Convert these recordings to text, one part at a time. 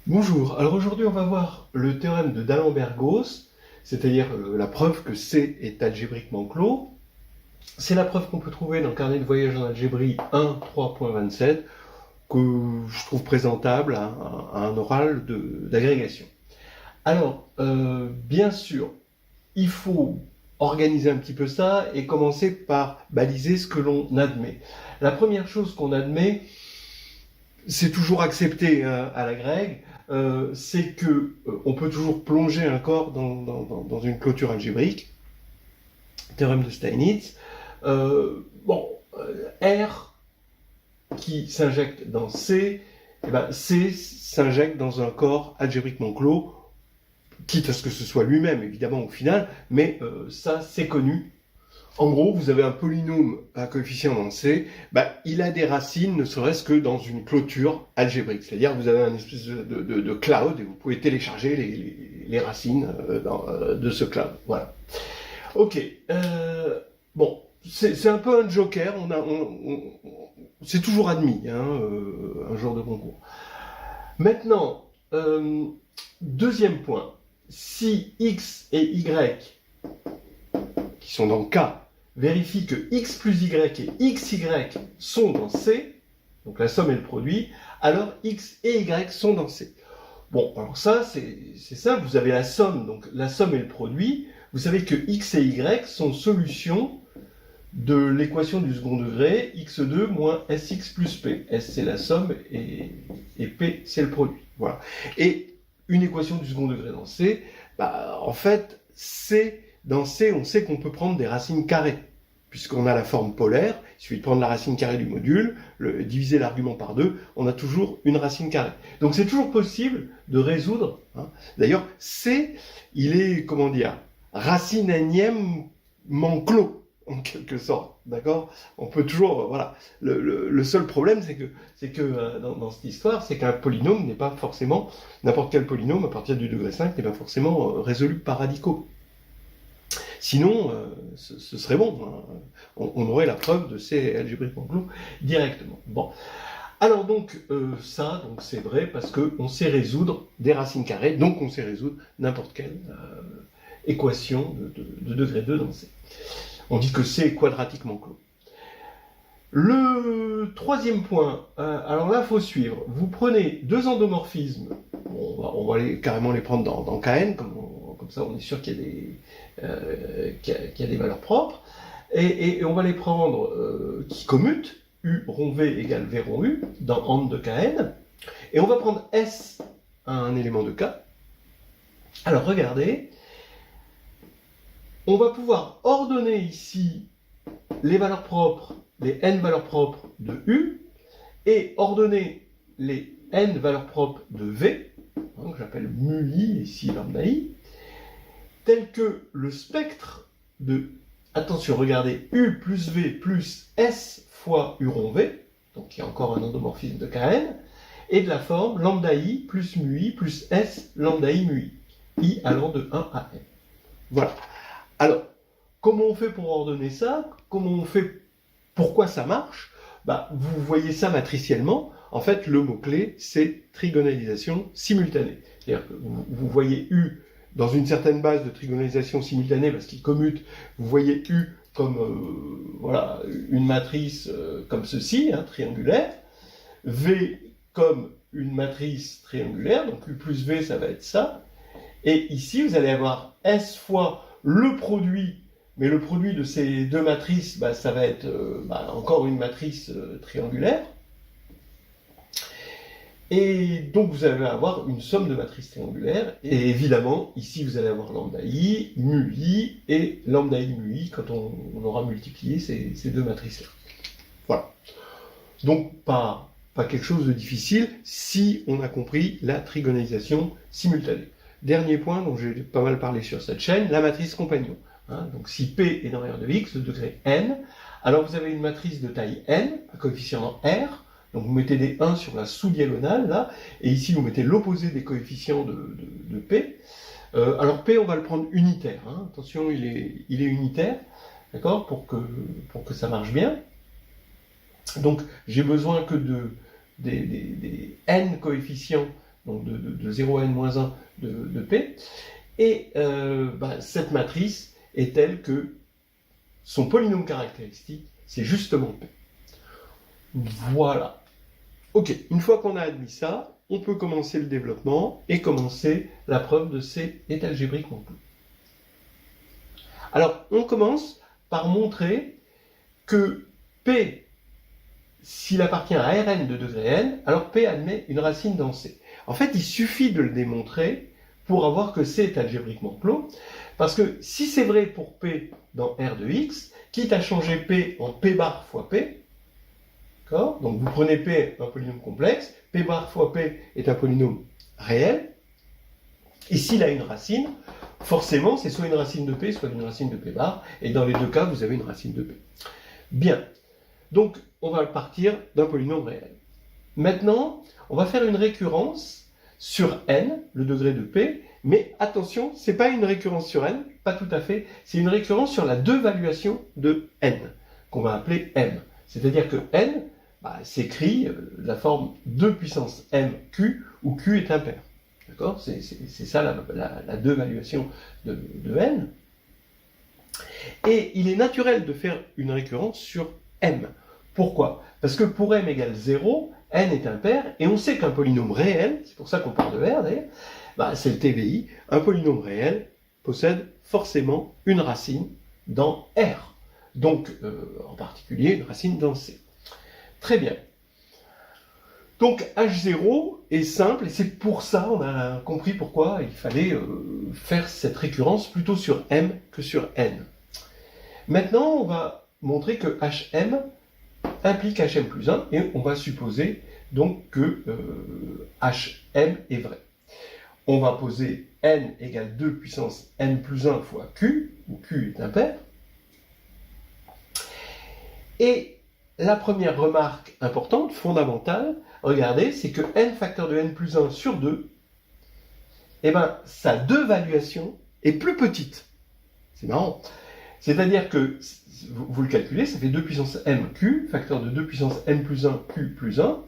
Bonjour, alors aujourd'hui on va voir le théorème de D'Alembert-Gauss, c'est-à-dire la preuve que C est algébriquement clos. C'est la preuve qu'on peut trouver dans le carnet de voyage en algébrie 1.3.27, que je trouve présentable à un oral d'agrégation. Alors, bien sûr, il faut organiser un petit peu ça et commencer par baliser ce que l'on admet. La première chose qu'on admet, c'est toujours accepté à la grecque, c'est que on peut toujours plonger un corps dans une clôture algébrique, théorème de Steinitz. Bon, R qui s'injecte dans C, et ben C s'injecte dans un corps algébriquement clos, quitte à ce que ce soit lui-même, évidemment, au final, mais ça, c'est connu. En gros, vous avez un polynôme à coefficient dans C, il a des racines ne serait-ce que dans une clôture algébrique. C'est-à-dire que vous avez un espèce de cloud et vous pouvez télécharger les racines de ce cloud. Voilà. Ok. Bon, c'est un peu un joker. C'est toujours admis, un jour de concours. Maintenant, deuxième point. Si X et Y, qui sont dans K, vérifie que x plus y et xy sont dans C, donc la somme et le produit, alors x et y sont dans C. Bon, alors ça, c'est simple, vous avez la somme, donc la somme et le produit, vous savez que x et y sont solutions de l'équation du second degré, x2 moins sx plus p. S c'est la somme et p c'est le produit. Voilà. Et une équation du second degré dans C, en fait, dans C, on sait qu'on peut prendre des racines carrées, puisqu'on a la forme polaire, il suffit de prendre la racine carrée du module, diviser l'argument par 2, on a toujours une racine carrée. Donc c'est toujours possible de résoudre. D'ailleurs, C, il est, racine énièmement clos, en quelque sorte, d'accord. On peut toujours, voilà. Le seul problème, c'est que dans cette histoire, c'est qu'un polynôme n'est pas forcément, n'importe quel polynôme à partir du degré 5 n'est pas forcément résolu par radicaux. Sinon, ce serait bon. On aurait la preuve de ces algébriquement clos directement. Bon. Alors donc, donc c'est vrai parce qu'on sait résoudre des racines carrées, donc on sait résoudre n'importe quelle équation de degré 2 dans C. On dit que C est quadratiquement clos. Le troisième point, alors là, il faut suivre. Vous prenez deux endomorphismes, on va carrément les prendre dans Kn, comme ça on est sûr qu'il y a des valeurs propres, et on va les prendre qui commutent, U rond V égale V rond U, dans AND de Kn, et on va prendre S à un élément de K. Alors regardez, on va pouvoir ordonner ici les valeurs propres, les n valeurs propres de U, et ordonner les n valeurs propres de V, que j'appelle mu I, ici lambda I, tel que le spectre de, attention, regardez, U plus V plus S fois U rond V, donc il y a encore un endomorphisme de Kn, et de la forme lambda I plus mu I plus S lambda I mu I, I allant de 1 à n. Voilà. Alors, comment on fait pour ordonner ça? Comment on fait? Pourquoi ça marche? Vous voyez ça matriciellement. En fait, le mot-clé, c'est trigonalisation simultanée. C'est-à-dire que vous voyez U dans une certaine base de trigonalisation simultanée, parce qu'il commute, vous voyez U comme une matrice comme ceci, triangulaire, V comme une matrice triangulaire, donc U plus V, ça va être ça, et ici, vous allez avoir S fois le produit, mais le produit de ces deux matrices, ça va être encore une matrice triangulaire. Et donc vous allez avoir une somme de matrices triangulaires. Et évidemment, ici vous allez avoir lambda I, mu I et lambda I mu I quand on aura multiplié ces deux matrices-là. Voilà. Donc pas quelque chose de difficile si on a compris la trigonalisation simultanée. Dernier point dont j'ai pas mal parlé sur cette chaîne, la matrice compagnon. Donc si P est dans R de X, de degré n, alors vous avez une matrice de taille n, à coefficient R, donc vous mettez des 1 sur la sous-diagonale, là, et ici vous mettez l'opposé des coefficients de P. Alors P, on va le prendre unitaire, attention, il est unitaire, d'accord, pour que ça marche bien. Donc j'ai besoin que des n coefficients donc de 0 à n-1 de P, et cette matrice est telle que son polynôme caractéristique, c'est justement P. Voilà. Ok, une fois qu'on a admis ça, on peut commencer le développement et commencer la preuve de C est algébriquement clos. Alors, on commence par montrer que P, s'il appartient à Rn de degré n, alors P admet une racine dans C. En fait, il suffit de le démontrer pour avoir que C est algébriquement clos, parce que si c'est vrai pour P dans R de X, quitte à changer P en P bar fois P, donc vous prenez P, un polynôme complexe, P bar fois P est un polynôme réel, et s'il a une racine, forcément c'est soit une racine de P, soit une racine de P bar, et dans les deux cas vous avez une racine de P. Bien, donc on va partir d'un polynôme réel. Maintenant, on va faire une récurrence sur n, le degré de P, mais attention, c'est pas une récurrence sur n, pas tout à fait, c'est une récurrence sur la deux-valuation de n, qu'on va appeler m. C'est-à-dire que n s'écrit de la forme 2 puissance mq, où q est impair. D'accord? C'est ça la deux-valuation de n. Et il est naturel de faire une récurrence sur m. Pourquoi? Parce que pour m égale 0, n est impair, et on sait qu'un polynôme réel, c'est pour ça qu'on parle de R d'ailleurs, c'est le TVI, un polynôme réel possède forcément une racine dans R. Donc, en particulier, une racine dans C. Très bien. Donc, H0 est simple, et c'est pour ça, on a compris pourquoi il fallait faire cette récurrence plutôt sur M que sur N. Maintenant, on va montrer que HM implique HM plus 1, et on va supposer donc que HM est vrai. On va poser N égale 2 puissance N plus 1 fois Q, où Q est impair. Et la première remarque importante, fondamentale, regardez, c'est que n facteur de n plus 1 sur 2, sa deux-valuation est plus petite. C'est marrant. C'est-à-dire que, vous le calculez, ça fait 2 puissance mq, facteur de 2 puissance n plus 1, q plus 1.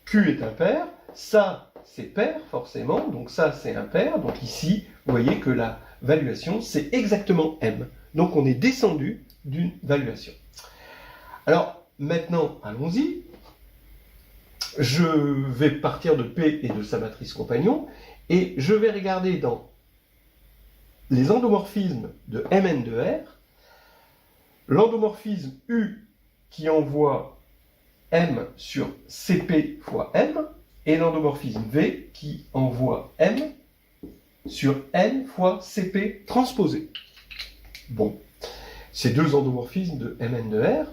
Q est impair, ça c'est pair forcément, donc ça c'est impair. Donc ici, vous voyez que la valuation c'est exactement m. Donc on est descendu d'une valuation. Alors, maintenant, allons-y. Je vais partir de P et de sa matrice compagnon, et je vais regarder dans les endomorphismes de Mn de R, l'endomorphisme U qui envoie M sur Cp fois M, et l'endomorphisme V qui envoie M sur N fois Cp transposé. Bon, ces deux endomorphismes de Mn de R,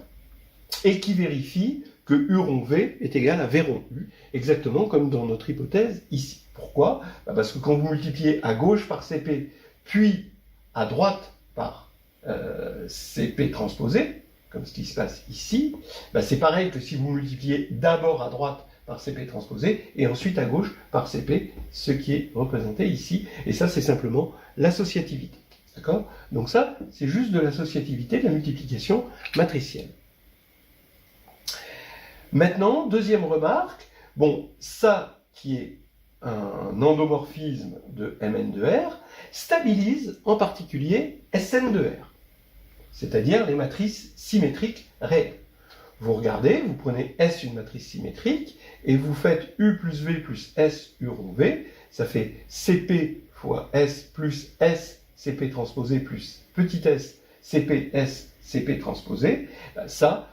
et qui vérifie que U rond V est égal à V rond U, exactement comme dans notre hypothèse ici. Pourquoi? Parce que quand vous multipliez à gauche par Cp, puis à droite par Cp transposé, comme ce qui se passe ici, c'est pareil que si vous multipliez d'abord à droite par Cp transposé, et ensuite à gauche par Cp, ce qui est représenté ici, et ça c'est simplement l'associativité. D'accord? Donc ça, c'est juste de l'associativité, de la multiplication matricielle. Maintenant, deuxième remarque, bon, ça qui est un endomorphisme de Mn de R, stabilise en particulier Sn de R, c'est-à-dire les matrices symétriques réelles. Vous regardez, vous prenez S une matrice symétrique, et vous faites U plus V plus S U rond V, ça fait Cp fois S plus S Cp transposé plus petit s Cp S Cp transposé, ça,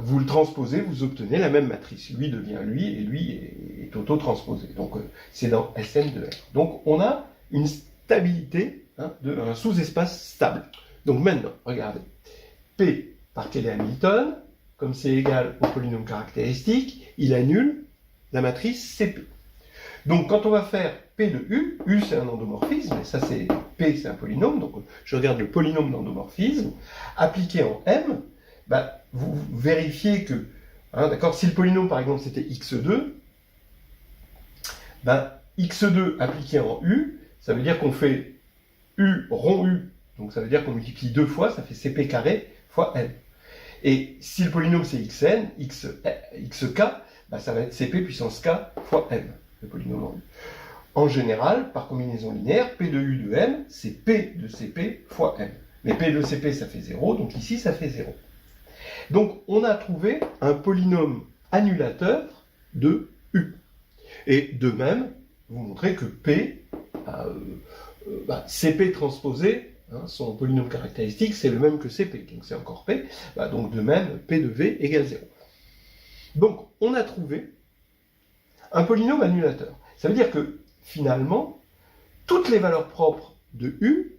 vous le transposez, vous obtenez la même matrice. Lui devient lui, et lui est auto-transposé. Donc, c'est dans Sn de R. Donc, on a une stabilité, un sous-espace stable. Donc, maintenant, regardez. P par Cayley-Hamilton, comme c'est égal au polynôme caractéristique, il annule la matrice Cp. Donc, quand on va faire P de U, U c'est un endomorphisme, et ça c'est P c'est un polynôme, donc je regarde le polynôme d'endomorphisme, appliqué en M, vous vérifiez que, d'accord, si le polynôme par exemple c'était x2, x2 appliqué en U, ça veut dire qu'on fait U rond U, donc ça veut dire qu'on multiplie deux fois, ça fait Cp carré fois n. Et si le polynôme c'est xn, xk, ça va être Cp puissance k fois n. le polynôme en U. En général, par combinaison linéaire, P de U de M, c'est P de CP fois M. Mais P de CP, ça fait 0, donc ici, ça fait 0. Donc, on a trouvé un polynôme annulateur de U. Et de même, vous montrez que P, CP transposé, son polynôme caractéristique, c'est le même que CP, donc c'est encore P. Donc de même, P de V égale 0. Donc, on a trouvé un polynôme annulateur. Ça veut dire que, finalement, toutes les valeurs propres de U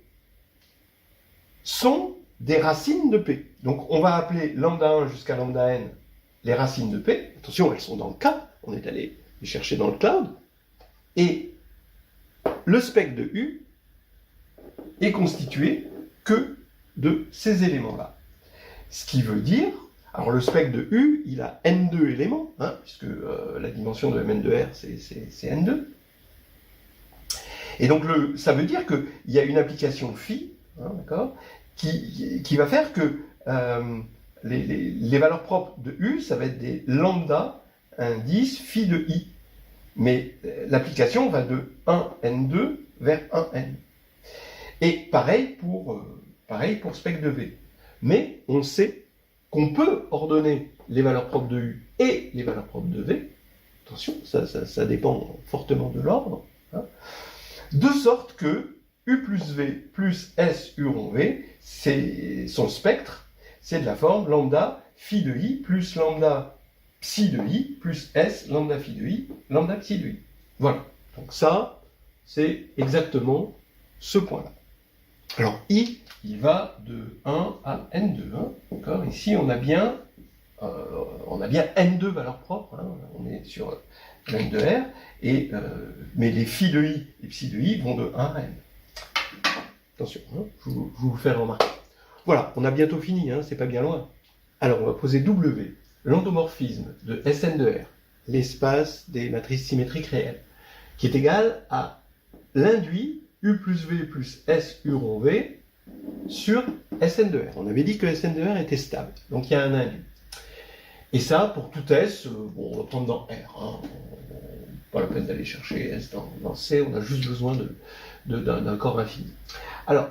sont des racines de P. Donc, on va appeler lambda 1 jusqu'à lambda n les racines de P. Attention, elles sont dans le K. On est allé les chercher dans le cloud. Et le spectre de U est constitué que de ces éléments-là. Ce qui veut dire, alors le spectre de U, il a n2 éléments, puisque la dimension de Mn de R, c'est n2. Et donc, ça veut dire qu'il y a une application phi, d'accord, qui va faire que les valeurs propres de U, ça va être des lambda indice phi de I. Mais l'application va de 1n2 vers 1n. Et pareil pour spectre de V. Mais on sait qu'on peut ordonner les valeurs propres de U et les valeurs propres de V. Attention, ça dépend fortement de l'ordre. De sorte que U plus V plus S U rond V, son spectre, c'est de la forme lambda phi de I plus lambda psi de I plus S lambda phi de I, lambda psi de I. Voilà. Donc ça, c'est exactement ce point-là. Alors I, il va de 1 à N2. D'accord. Ici, on a bien N2 valeurs propres. On est sur N de R. Mais les phi de I et psi de I vont de 1 à N. Attention, je vous fais remarquer. Voilà, on a bientôt fini, c'est pas bien loin. Alors, on va poser W, l'endomorphisme de Sn de R, l'espace des matrices symétriques réelles, qui est égal à l'induit U plus V plus S U rond V sur Sn de R. On avait dit que Sn de R était stable, donc il y a un induit. Et ça, pour tout S, on va prendre dans R. Pas la peine d'aller chercher S dans C, on a juste besoin d'un corps infini. Alors,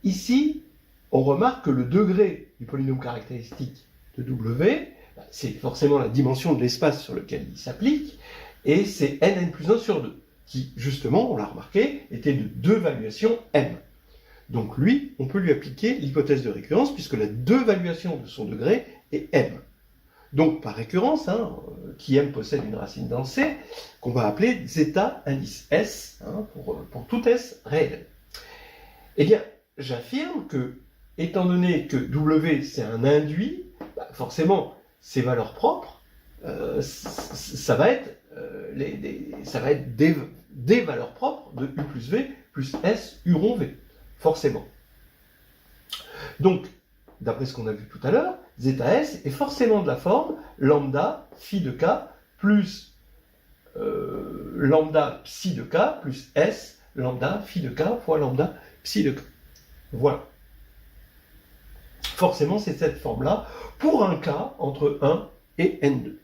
ici, on remarque que le degré du polynôme caractéristique de W, c'est forcément la dimension de l'espace sur lequel il s'applique, et c'est n plus 1 sur 2, qui, justement, on l'a remarqué, était de 2 valuations m. Donc lui, on peut lui appliquer l'hypothèse de récurrence, puisque la 2 valuation de son degré est m. Donc, par récurrence, qui m possède une racine dans C, qu'on va appeler zeta indice S, pour tout S réel. Eh bien, j'affirme que, étant donné que W, c'est un induit, forcément, ses valeurs propres, ça va être des valeurs propres de U plus V plus S U rond V, forcément. Donc, d'après ce qu'on a vu tout à l'heure, zeta S est forcément de la forme lambda phi de K plus lambda psi de K plus S lambda phi de K fois lambda psi de K. Voilà. Forcément, c'est cette forme-là pour un K entre 1 et N2.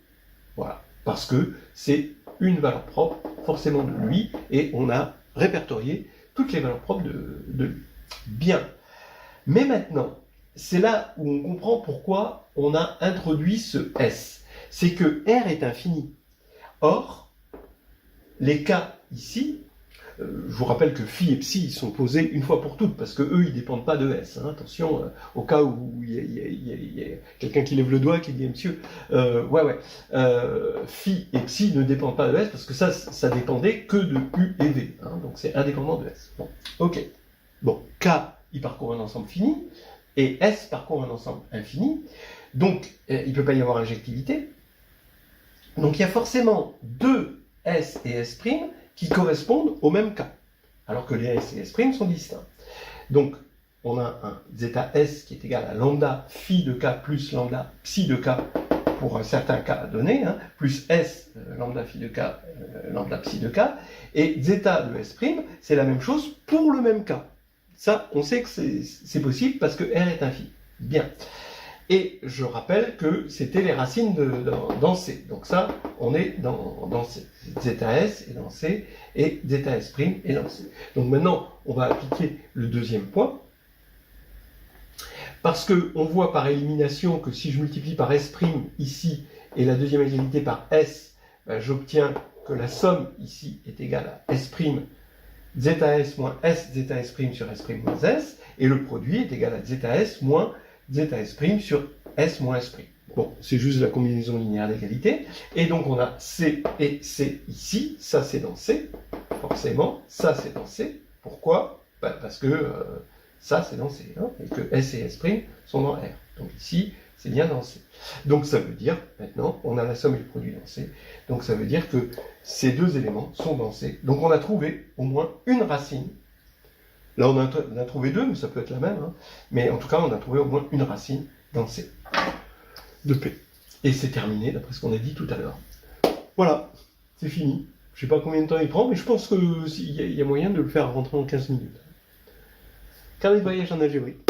Voilà. Parce que c'est une valeur propre, forcément de lui, et on a répertorié toutes les valeurs propres de lui. Bien. Mais maintenant, c'est là où on comprend pourquoi on a introduit ce S. C'est que R est infini. Or, les cas ici, je vous rappelle que phi et psi sont posés une fois pour toutes, parce que eux, ils ne dépendent pas de S. Attention, au cas où il y a quelqu'un qui lève le doigt, qui dit, monsieur, phi et psi ne dépendent pas de S, parce que ça dépendait que de U et V. Donc c'est indépendant de S. Bon, ok. Bon, K, il parcourt un ensemble fini, et S parcourt un ensemble infini, donc il ne peut pas y avoir injectivité. Donc il y a forcément deux S et S' qui correspondent au même cas, alors que les S et S' sont distincts. Donc on a un zeta S qui est égal à lambda phi de K plus lambda psi de K pour un certain cas donné, plus S lambda phi de K, lambda psi de K, et zeta de S', c'est la même chose pour le même cas. Ça, on sait que c'est possible parce que R est infini. Bien. Et je rappelle que c'était les racines dans C. Donc ça, on est dans C. Zeta S est dans C et zeta S' est dans C. Donc maintenant, on va appliquer le deuxième point. Parce qu'on voit par élimination que si je multiplie par S' ici et la deuxième égalité par S, ben, j'obtiens que la somme ici est égale à S', zeta S moins S zeta S' sur S' moins S, et le produit est égal à zeta S moins zeta S' sur S moins S'. Bon, c'est juste la combinaison linéaire d'égalité. Et donc on a C et C ici, ça c'est dans C, forcément, ça c'est dans C. Pourquoi? Ben, parce que ça c'est dans C, hein, et que S et S' sont dans R. Donc ici, c'est bien dans C. Donc ça veut dire, maintenant, on a la somme et le produit dans C, donc ça veut dire que ces deux éléments sont dans C. Donc on a trouvé au moins une racine. Là on a trouvé deux, mais ça peut être la même, hein. Mais en tout cas on a trouvé au moins une racine dans C de P. Et c'est terminé d'après ce qu'on a dit tout à l'heure. Voilà, c'est fini. Je ne sais pas combien de temps il prend, mais je pense qu'il y a moyen de le faire rentrer en 15 minutes. Carnet de voyage en algébrique.